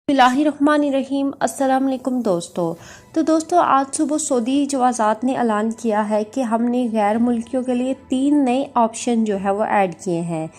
बिस्मिल्लाहिर्रहमानिर्रहीम। अस्सलाम वालेकुम दोस्तों आज सुबह सऊदी जवाज़ात ने ऐलान किया है कि हमने गैर मुल्कियों के लिए 3 नए ऑप्शन जो है वो ऐड किए हैं।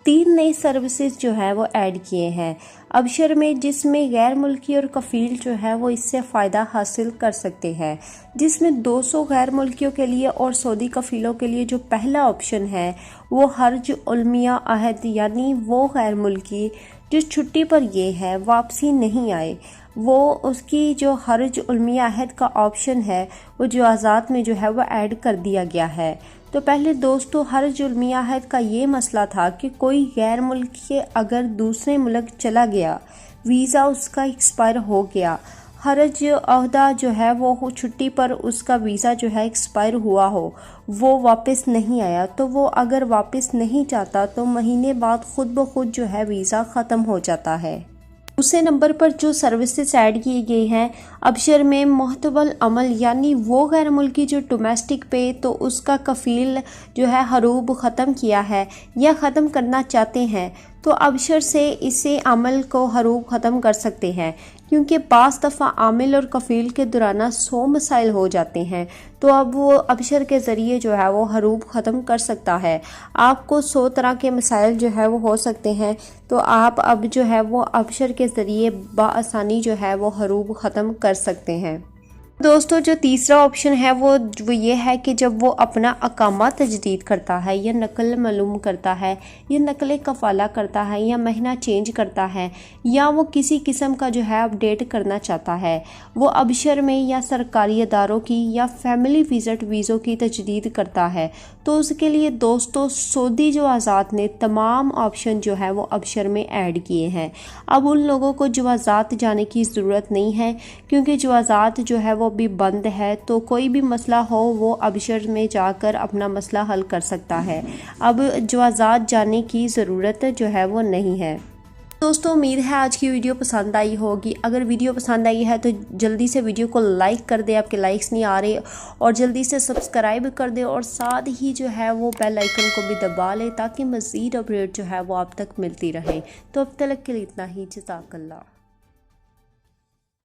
3 नई सर्विसेज जो है वो ऐड किए हैं अबशर में, जिसमें गैर मुल्की और कफ़ील जो है वो इससे फ़ायदा हासिल कर सकते हैं। जिसमें 200 गैर मुल्कियों के लिए और सऊदी कफ़ीलों के लिए जो पहला ऑप्शन है वो हर्ज उलमिया अहद, यानी वो गैर मुल्की जो छुट्टी पर ये है वापसी नहीं आए, वो उसकी जो हर्ज उलमिया अहद का ऑप्शन है वो जवाज़ात में जो है वो ऐड कर दिया गया है। तो पहले दोस्तों हर्ज उलमिया अहद का ये मसला था कि कोई गैर मुल्की अगर दूसरे मुल्क चला गया, वीज़ा उसका एक्सपायर हो गया, हर्ज अहदा जो है वो छुट्टी पर उसका वीज़ा जो है एक्सपायर हुआ हो, वो वापस नहीं आया, तो वो अगर वापस नहीं चाहता तो महीने बाद खुद ब खुद जो है वीज़ा ख़त्म हो जाता है। दूसरे नंबर पर जो सर्विसेज ऐड की गई हैं अबशर में मोहतबल अमल, यानी वो गैर मुल्की जो डोमेस्टिक पे तो उसका कफ़ील जो है हरूब ख़त्म किया है या ख़त्म करना चाहते हैं तो अबशर से इसे अमल को हरूब ख़त्म कर सकते हैं, क्योंकि बाज़ दफ़ा आमिल और कफ़ील के दौरान 100 मसाइल हो जाते हैं। तो अब वो अबशर के ज़रिए जो है वो हरूब ख़त्म कर सकता है। आपको 100 तरह के मसाइल जो है वो हो सकते हैं, तो आप अब जो है वो अबशर के ज़रिए बआसानी जो है वो हरूब ख़त्म कर सकते हैं। दोस्तों जो तीसरा ऑप्शन है वो ये है कि जब वो अपना अकामा तजदीद करता है या नकल मालूम करता है या नकल कफ़ाला करता है या महीना चेंज करता है या वो किसी किस्म का जो है अपडेट करना चाहता है, वो अबशर में या सरकारी अदारों की या फैमिली विज़िट वीज़ों की तजदीद करता है, तो उसके लिए दोस्तों सऊदी जवाज़ात ने तमाम ऑप्शन जो है वो अबशर में ऐड किए हैं। अब उन लोगों को जवाज़ात जाने की ज़रूरत नहीं है, क्योंकि जवाज़ात जो है वो भी बंद है, तो कोई भी मसला हो वो अबशर में जाकर अपना मसला हल कर सकता है। अब जवाज़ात जाने की ज़रूरत जो है वो नहीं है। दोस्तों उम्मीद है आज की वीडियो पसंद आई होगी। अगर वीडियो पसंद आई है तो जल्दी से वीडियो को लाइक कर दे, आपके लाइक्स नहीं आ रहे, और जल्दी से सब्सक्राइब कर दे और साथ ही जो है वो बेल आइकन को भी दबा ले ताकि मज़ीद अपडेट जो है वो आप तक मिलती रहे। तो अब तक के लिए इतना ही, जज़ाकल्लाह।